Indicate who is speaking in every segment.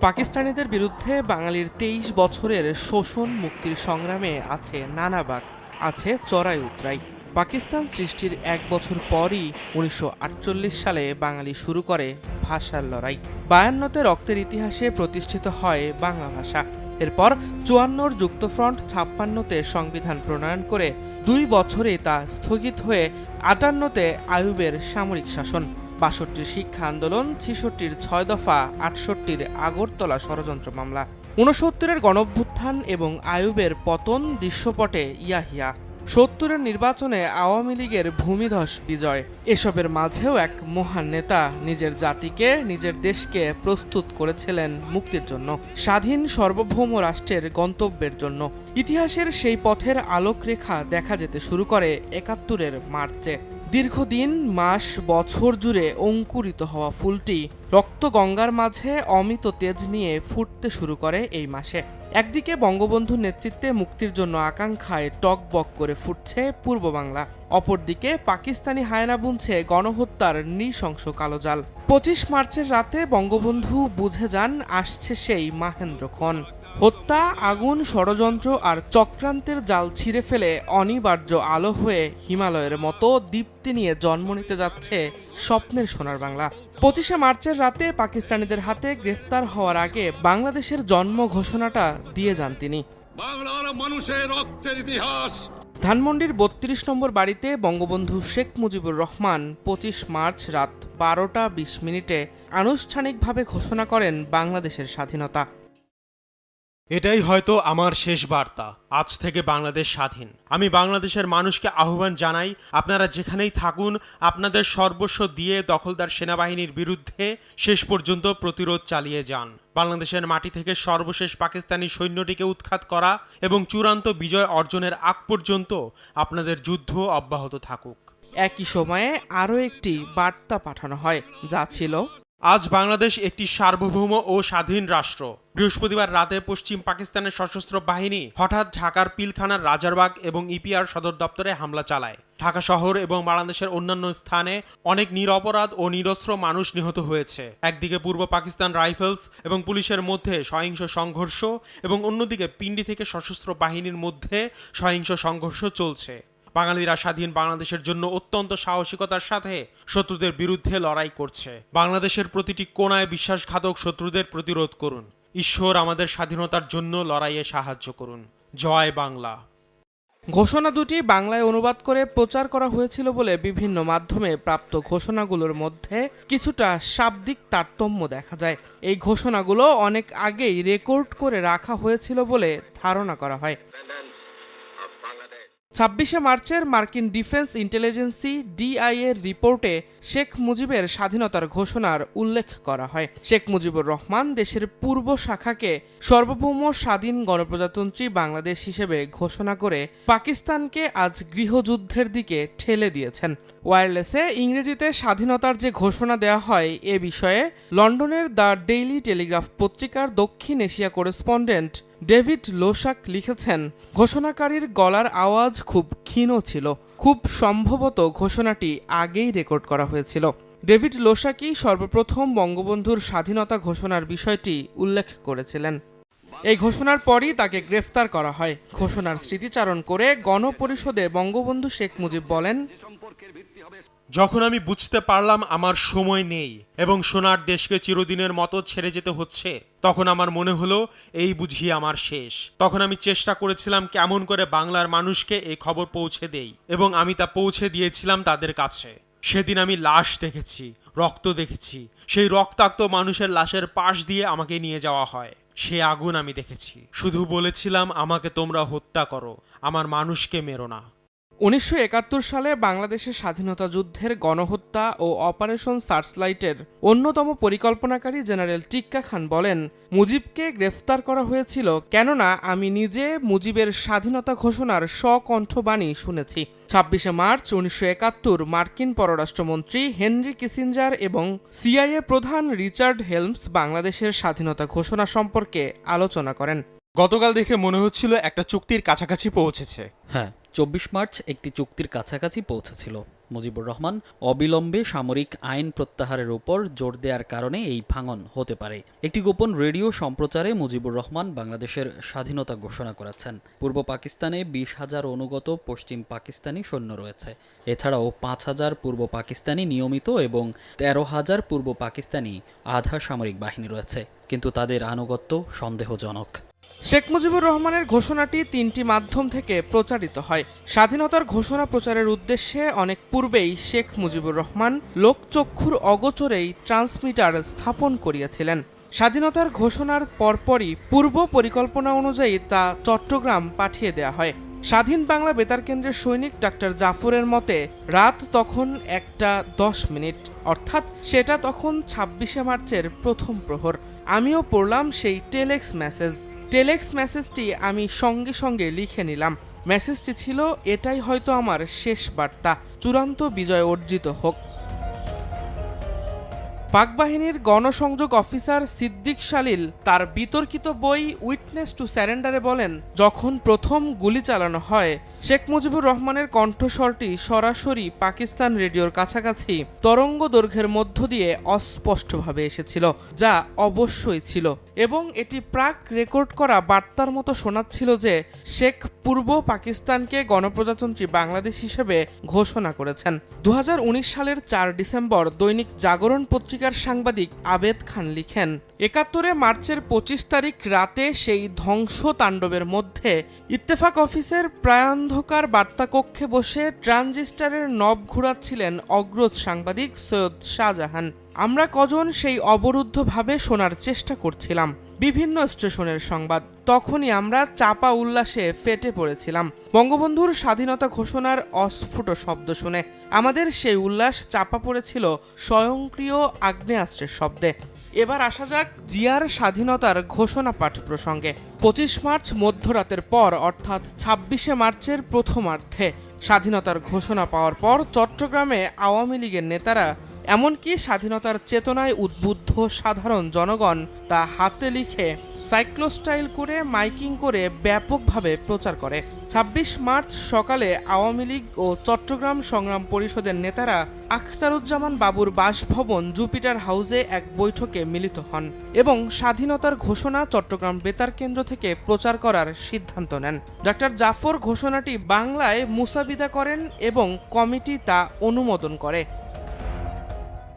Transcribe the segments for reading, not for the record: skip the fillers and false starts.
Speaker 1: পাকিস্তানিদের বিরুদ্ধে বাঙালির ২৩ বছরের শোষণ মুক্তির সংগ্রামে আছে নানা বাঁক, আছে চড়াই উতরাই। পাকিস্তান সৃষ্টির ১ বছর পরই ১৯৪৮ সালে বাঙালি শুরু করে ভাষার লড়াই। ৫২তে রক্তের ইতিহাসে প্রতিষ্ঠিত হয় বাংলা ভাষা। এরপর ৫৪র যুক্তফ্রন্ট, ৫৬তে সংবিধান প্রণয়ন করে ২ বছরে তা স্থগিত হয়ে ৫৮তে আইয়ুবের সামরিক শাসন, ৬২র শিক্ষা আন্দোলন, ৬৬র ৬ দফা, ৬৮র আগরতলা ষড়যন্ত্র মামলা, ৬৯-এর গণঅভ্যুত্থান এবং আইয়ুবের পতন দৃশ্যপটে ইয়াহিয়া, ৭০-এর নির্বাচনে আওয়ামী লীগের ভূমিধস বিজয়। এসবের মাঝেও এক মহান নেতা নিজের জাতিকে, নিজের দেশকে প্রস্তুত করেছিলেন মুক্তির জন্য, স্বাধীন সার্বভৌম রাষ্ট্রের গন্তব্যের জন্য। ইতিহাসের সেই পথের আলোকরেখা দেখা যেতে শুরু করে ৭১-এর মার্চে। দীর্ঘদিন, মাস, বছর জুড়ে অঙ্কুরিত হওয়া ফুলটি রক্ত গঙ্গার মাঝে অমিত তেজ নিয়ে ফুটতে শুরু করে এই মাসে। একদিকে বঙ্গবন্ধুর নেতৃত্বে মুক্তির জন্য আকাঙ্ক্ষায় টকবক করে ফুটছে পূর্ব বাংলা, অপরদিকে পাকিস্তানি হায়না বুনছে গণহত্যার নৃশংস কালোজাল। ২৫ মার্চের রাতে বঙ্গবন্ধু বুঝে যান আসছে সেই মাহেন্দ্রক্ষণ। হত্যা, আগুন, ষড়যন্ত্র আর চক্রান্তের জাল ছিঁড়ে ফেলে অনিবার্য আলো হয়ে হিমালয়ের মতো দীপ্তি নিয়ে জন্ম নিতে যাচ্ছে স্বপ্নের সোনার বাংলা। ২৫শে মার্চের রাতে পাকিস্তানিদের হাতে গ্রেফতার হওয়ার আগে বাংলাদেশের জন্ম ঘোষণাটা দিয়ে যান তিনি।
Speaker 2: বাংলার মানুষের রক্তের ইতিহাস।
Speaker 1: ধানমন্ডির ৩২ নম্বর বাড়িতে বঙ্গবন্ধু শেখ মুজিবুর রহমান ২৫ মার্চ রাত ১২টা ২০ মিনিটে আনুষ্ঠানিকভাবে ঘোষণা করেন বাংলাদেশের স্বাধীনতা।
Speaker 3: এটাই হয়তো আমার শেষ বার্তা। আজ থেকে বাংলাদেশ স্বাধীন। আমি বাংলাদেশের মানুষকে আহ্বান জানাই, আপনারা যেখানেই থাকুন আপনাদের সর্বস্ব দিয়ে দখলদার সেনাবাহিনীর বিরুদ্ধে শেষ পর্যন্ত প্রতিরোধ চালিয়ে যান। বাংলাদেশের মাটি থেকে সর্বশেষ পাকিস্তানি সৈন্যটিকে উৎখাত করা এবং চূড়ান্ত বিজয় অর্জনের আগ পর্যন্ত আপনাদের যুদ্ধ অব্যাহত থাকুক।
Speaker 1: একই সময়ে আরও একটি বার্তা পাঠানো হয়, যা ছিল:
Speaker 3: আজ বাংলাদেশ একটি সার্বভৌম ও স্বাধীন রাষ্ট্র। বৃহস্পতিবার রাতে পশ্চিম পাকিস্তানের সশস্ত্র বাহিনী হঠাৎ ঢাকার পিলখানার রাজারবাগ এবং ইপিআর সদর দপ্তরে হামলা চালায়। ঢাকা শহর এবং বাংলাদেশের অন্যান্য স্থানে অনেক নিরপরাধ ও নিরস্ত্র মানুষ নিহত হয়েছে। একদিকে পূর্ব পাকিস্তান রাইফেলস এবং পুলিশের মধ্যে সহিংস সংঘর্ষ এবং অন্যদিকে পিন্ডি থেকে সশস্ত্র বাহিনীর মধ্যে সহিংস সংঘর্ষ চলছে। বাঙালিরা স্বাধীন বাংলাদেশের জন্য অত্যন্ত সাহসিকতার সাথে শত্রুদের বিরুদ্ধে লড়াই করছে। বাংলাদেশের প্রতিটি কোণায় বিশ্বাসঘাতক শত্রুদের প্রতিরোধ করুন। ঈশ্বর আমাদের স্বাধীনতার জন্য লড়াইয়ে সাহায্য করুন। জয় বাংলা।
Speaker 1: ঘোষণা দুটি বাংলায় অনুবাদ করে প্রচার করা হয়েছিল বলে বিভিন্ন মাধ্যমে প্রাপ্ত ঘোষণাগুলোর মধ্যে কিছুটা শাব্দিক তারতম্য দেখা যায়। এই ঘোষণাগুলো অনেক আগেই রেকর্ড করে রাখা হয়েছিল বলে ধারণা করা হয়। ২৬শে মার্চের মার্কিন ডিফেন্স ইন্টেলিজেন্সি ডিআইএর রিপোর্টে শেখ মুজিবের স্বাধীনতার ঘোষণার উল্লেখ করা হয়। শেখ মুজিবুর রহমান দেশের পূর্ব শাখাকে সার্বভৌম স্বাধীন গণপ্রজাতন্ত্রী বাংলাদেশ হিসেবে ঘোষণা করে পাকিস্তানকে আজ গৃহযুদ্ধের দিকে ঠেলে দিয়েছেন। ওয়্যারলেসে ইংরেজিতে স্বাধীনতার যে ঘোষণা দেওয়া হয় এ বিষয়ে লন্ডনের দ্য ডেইলি টেলিগ্রাফ পত্রিকার দক্ষিণ এশিয়া করেসপন্ডেন্ট ডেভিড লোশাক লিখেছেন, ঘোষণাকারীর গলার আওয়াজ খুব ক্ষীণ ছিল। খুব সম্ভবত ঘোষণাটি আগেই রেকর্ড করা হয়েছিল। ডেভিড লোশাকই সর্বপ্রথম বঙ্গবন্ধুর স্বাধীনতা ঘোষণার বিষয়টি উল্লেখ করেছিলেন। এই ঘোষণার পরই তাকে গ্রেফতার করা হয়। ঘোষণার স্মৃতিচারণ করে গণপরিষদে বঙ্গবন্ধু শেখ মুজিব বলেন,
Speaker 3: যখন আমি বুঝতে পারলাম আমার সময় নেই এবং সোনার দেশকে চিরদিনের মতো ছেড়ে যেতে হচ্ছে, তখন আমার মনে হলো এই বুঝি আমার শেষ। তখন আমি চেষ্টা করেছিলাম কেমন করে বাংলার মানুষকে এই খবর পৌঁছে দেই, এবং আমি তা পৌঁছে দিয়েছিলাম তাদের কাছে। সেদিন আমি লাশ দেখেছি, রক্ত দেখেছি। সেই রক্তাক্ত মানুষের লাশের পাশ দিয়ে আমাকে নিয়ে যাওয়া হয়। সে আগুন আমি দেখেছি। শুধু বলেছিলাম, আমাকে তোমরা হত্যা করো, আমার মানুষকে মেরো না।
Speaker 1: ১৯৭১ সালে বাংলাদেশের স্বাধীনতা যুদ্ধের গণহত্যা ও অপারেশন সার্চলাইটের অন্যতম পরিকল্পনাকারী জেনারেল টিক্কা খান বলেন, মুজিবকে গ্রেফতার করা হয়েছিল কেননা আমি নিজে মুজিবের স্বাধীনতা ঘোষণার স্বকণ্ঠবাণী শুনেছি। ২৬শে মার্চ ১৯৭১ মার্কিন পররাষ্ট্রমন্ত্রী হেনরি কিসিঞ্জার এবং সিআইএ প্রধান রিচার্ড হেলমস বাংলাদেশের স্বাধীনতা ঘোষণা সম্পর্কে আলোচনা করেন।
Speaker 3: গতকাল দেখে মনে হচ্ছিল একটা চুক্তির কাছাকাছি পৌঁছেছে।
Speaker 4: হ্যাঁ, ২৪ মার্চ একটি চুক্তির কাছাকাছি পৌঁছেছিল। মুজিবুর রহমান অবিলম্বে সামরিক আইন প্রত্যাহারের উপর জোর দেওয়ার কারণে এই ভাঙন হতে পারে। একটি গোপন রেডিও সম্প্রচারে মুজিবুর রহমান বাংলাদেশের স্বাধীনতা ঘোষণা করেছেন। পূর্ব পাকিস্তানে 20,000 অনুগত পশ্চিম পাকিস্তানি সৈন্য রয়েছে। এছাড়াও 5,000 পূর্ব পাকিস্তানি নিয়মিত এবং 13,000 পূর্ব পাকিস্তানি আধা সামরিক বাহিনী রয়েছে, কিন্তু তাদের আনুগত্য সন্দেহজনক।
Speaker 1: শেখ মুজিবুর রহমানের ঘোষণাটি 3টি মাধ্যম থেকে প্রচারিত হয়। স্বাধীনতার ঘোষণা প্রচারের উদ্দেশ্যে অনেক পূর্বেই শেখ মুজিবুর রহমান লোকচক্ষুর অগোচরেই ট্রান্সমিটার স্থাপন করিয়াছিলেন। স্বাধীনতার ঘোষণার পরপরই পূর্ব পরিকল্পনা অনুযায়ী তা চট্টগ্রাম পাঠিয়ে দেয়া হয়। স্বাধীন বাংলা বেতার কেন্দ্রের সৈনিক ডাক্তার জাফরের মতে রাত তখন 1:10, অর্থাৎ সেটা তখন 26শে মার্চের প্রথম প্রহর। আমিও পড়লাম সেই টেলেক্স মেসেজটি আমি সঙ্গে সঙ্গে লিখে নিলাম। মেসেজটি ছিল, এটাই হয়তো আমার শেষ বার্তা, চূড়ান্ত বিজয় অর্জিত হোক। পাক বাহিনীর গণসংযোগ অফিসার সিদ্দিক সালিল তার বিতর্কিত বই উইটনেস টু স্যারেন্ডারে বলেন, যখন প্রথম গুলি চালানো হয় শেখ মুজিবুর রহমানের কণ্ঠস্বরটি সরাসরি পাকিস্তান রেডিওর কাছাকাছি তরঙ্গ দৈর্ঘ্যের মধ্য দিয়ে অস্পষ্টভাবে এসেছিল, যা অবশ্যই ছিল, এবং এটি প্রাক রেকর্ড করা বার্তার মতো শোনাচ্ছিল যে শেখ পূর্ব পাকিস্তানকে গণপ্রজাতন্ত্রী বাংলাদেশ হিসেবে ঘোষণা করেছেন। 2019 সালের 4 ডিসেম্বর দৈনিক জাগরণ পত্রিকার সাংবাদিক আবেদ খান লিখেন, 71 মার্চের 25 তারিখ রাতে সেই ধ্বংস তাণ্ডবের মধ্যে ইত্তেফাক অফিসের প্রায়ন্ধকার বার্তাকক্ষে বসে ট্রানজিস্টারের নব ঘুরাচ্ছিলেন অগ্রজ সাংবাদিক সৈয়দ শাহজাহান। আমরা কজন সেই অবরুদ্ধভাবে শোনার চেষ্টা করছিলাম বিভিন্ন স্টেশনের সংবাদ। তখনই আমরা চাপা উল্লাসে ফেটে পড়েছিলাম বঙ্গবন্ধুর স্বাধীনতা ঘোষণার অস্ফুট শব্দ শুনে। আমাদের সেই উল্লাস চাপা পড়েছিল স্বয়ংক্রিয় আগ্নেয়াস্ত্রের শব্দে। এবার আসা যাক জিয়ার স্বাধীনতার ঘোষণা পাঠ প্রসঙ্গে। 25 মার্চ মধ্যরাতের পর, অর্থাৎ 26শে মার্চের প্রথমার্ধে স্বাধীনতার ঘোষণা পাওয়ার পর চট্টগ্রামে আওয়ামী লীগের নেতারা, এমনকি স্বাধীনতার চেতনায় উদ্বুদ্ধ সাধারণ জনগণ তা হাতে লিখে সাইক্লোস্টাইল করে মাইকিং করে ব্যাপকভাবে প্রচার করে। 26 মার্চ সকালে আওয়ামী লীগ ও চট্টগ্রাম সংগ্রাম পরিষদের নেতারা আখতারুজ্জামান বাবুর বাসভবন জুপিটার হাউসে এক বৈঠকে মিলিত হন এবং স্বাধীনতার ঘোষণা চট্টগ্রাম বেতার কেন্দ্র থেকে প্রচার করার সিদ্ধান্ত নেন। ডাক্তার জাফর ঘোষণাটি বাংলায় মুসাবিদা করেন এবং কমিটি তা অনুমোদন করে।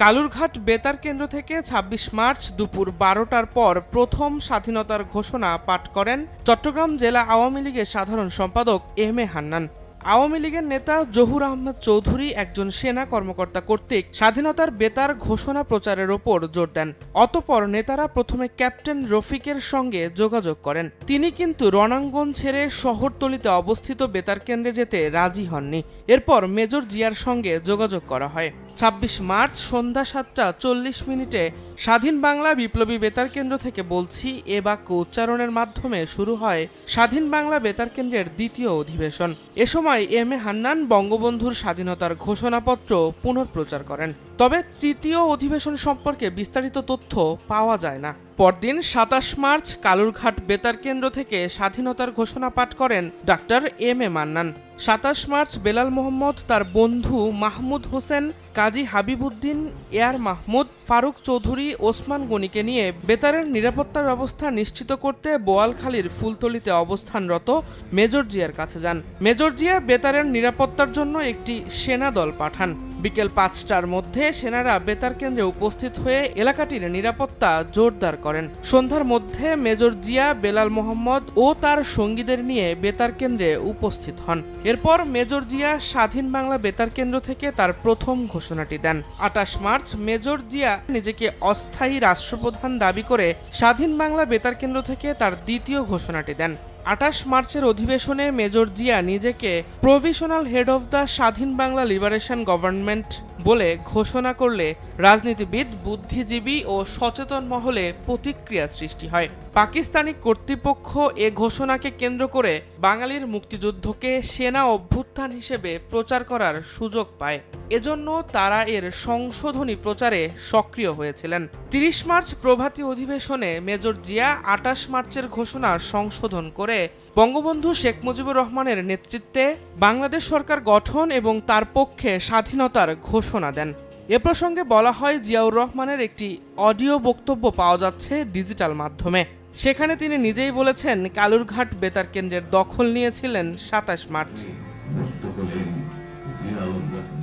Speaker 1: কালুরঘাট বেতার কেন্দ্র থেকে 26 মার্চ দুপুর 12টার পর প্রথম স্বাধীনতার ঘোষণা পাঠ করেন চট্টগ্রাম জেলা আওয়ামী লীগের সাধারণ সম্পাদক এম.এ. হান্নান। আওয়ামী লীগের নেতা জহুর আহমেদ চৌধুরী একজন সেনা কর্মকর্তা কর্তৃক স্বাধীনতার বেতার ঘোষণা প্রচারের ওপর জোর দেন। অতঃপর নেতারা প্রথমে ক্যাপ্টেন রফিকের সঙ্গে যোগাযোগ করেন। তিনি কিন্তু রণাঙ্গন ছেড়ে শহরতলিতে অবস্থিত বেতার কেন্দ্রে যেতে রাজি হননি। এরপর মেজর জিয়ার সঙ্গে যোগাযোগ করা হয়। 26 মার্চ সন্ধ্যা 7:40 স্বাধীন বাংলা বিপ্লবী বেতার কেন্দ্র থেকে বলছি এ বাক্য উচ্চারণের মাধ্যমে শুরু হয় স্বাধীন বাংলা বেতার কেন্দ্রের দ্বিতীয় অধিবেশন। এ সময় এম.এ. হান্নান বঙ্গবন্ধুর স্বাধীনতার ঘোষণাপত্র পুনঃপ্রচার করেন। তবে তৃতীয় অধিবেশন সম্পর্কে বিস্তারিত তথ্য পাওয়া যায় না। পরদিন 27 মার্চ কালুরঘাট বেতার কেন্দ্র থেকে স্বাধীনতার ঘোষণা পাঠ করেন doctor M A. Mannan. 27 March Belal Mohammad তার বন্ধু মাহমুদ হোসেন, কাজী হাবিবুদ্দিন, এয়ার মাহমুদ, ফারুক চৌধুরী, ওসমান গনিকে নিয়ে বেতারের নিরাপত্তা ব্যবস্থা নিশ্চিত করতে বোয়ালখালীর ফুলতলিতে অবস্থানরত মেজর জিয়ার কাছে যান। মেজর জিয়া বেতারের নিরাপত্তার জন্য একটি সেনা দল পাঠান। বিকেল 5টার মধ্যে সেনারা বেতার কেন্দ্রে উপস্থিত হয়ে এলাকাটির নিরাপত্তা জোরদার করেন। সন্ধ্যার মধ্যে মেজর জিয়া বেলাল মোহাম্মদ ও তার সঙ্গীদের নিয়ে বেতার কেন্দ্রে উপস্থিত হন। এরপর মেজর জিয়া স্বাধীন বাংলা বেতার কেন্দ্র থেকে তার প্রথম ঘোষণাটি দেন। 28 মার্চ মেজর জিয়া নিজেকে অস্থায়ী রাষ্ট্রপ্রধান দাবি করে স্বাধীন বাংলা বেতার কেন্দ্র থেকে তার দ্বিতীয় ঘোষণাটি দেন। 28 মার্চের অধিবেশনে মেজর জিয়া নিজেকে প্রভিশনাল হেড অফ দ্য স্বাধীন বাংলা লিবারেশন গভর্নমেন্ট বলে ঘোষণা করলে রাজনীতিবিদ, বুদ্ধিজীবী ও সচেতন মহলে প্রতিক্রিয়া সৃষ্টি হয়। পাকিস্তানি কর্তৃপক্ষ এ ঘোষণাকে কেন্দ্র করে বাঙালির মুক্তিযুদ্ধকে সেনা অভ্যুত্থান হিসেবে প্রচার করার সুযোগ পায়। এজন্য তারা এর সংশোধনী প্রচারে সক্রিয় হয়েছিলেন। 30 মার্চ প্রভাতী অধিবেশনে মেজর জিয়া 28 মার্চের ঘোষণা সংশোধন করে বঙ্গবন্ধু শেখ মুজিবুর রহমানের নেতৃত্বে বাংলাদেশ সরকার গঠন এবং তার পক্ষে স্বাধীনতার ঘোষণা দেন। এ প্রসঙ্গে বলা হয়, জিয়াউর রহমানের একটি অডিও বক্তব্য পাওয়া যাচ্ছে ডিজিটাল মাধ্যমে। সেখানে তিনি নিজেই বলেছেন, কালুরঘাট বেতার কেন্দ্রের দখল নিয়েছিলেন ২৭ মার্চ।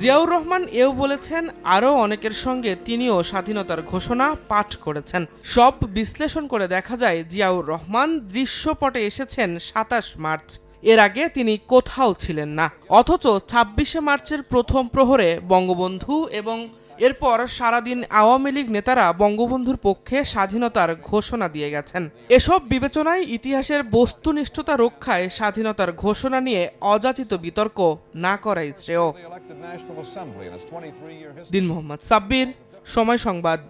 Speaker 1: জিয়াউর রহমান এও বলেছেন, আরও অনেকের সঙ্গে তিনিও স্বাধীনতার ঘোষণা পাঠ করেছেন। সব বিশ্লেষণ করে দেখা যায়, জিয়াউর রহমান দৃশ্যপটে এসেছেন ২৭ মার্চ। এর আগে তিনি কোথাও ছিলেন না, অথচ ২৬শে মার্চের প্রথম প্রহরে বঙ্গবন্ধু এবং এরপর সারাদিন আওয়ামী লীগ নেতারা বঙ্গবন্ধুর পক্ষে স্বাধীনতার ঘোষণা দিয়ে গেছেন। এসব বিবেচনায় ইতিহাসের বস্তুনিষ্ঠতা রক্ষায় স্বাধীনতার ঘোষণা নিয়ে অযাচিত বিতর্ক না করাই শ্রেয়। দিন মোহাম্মদ সাব্বির, সময় সংবাদ।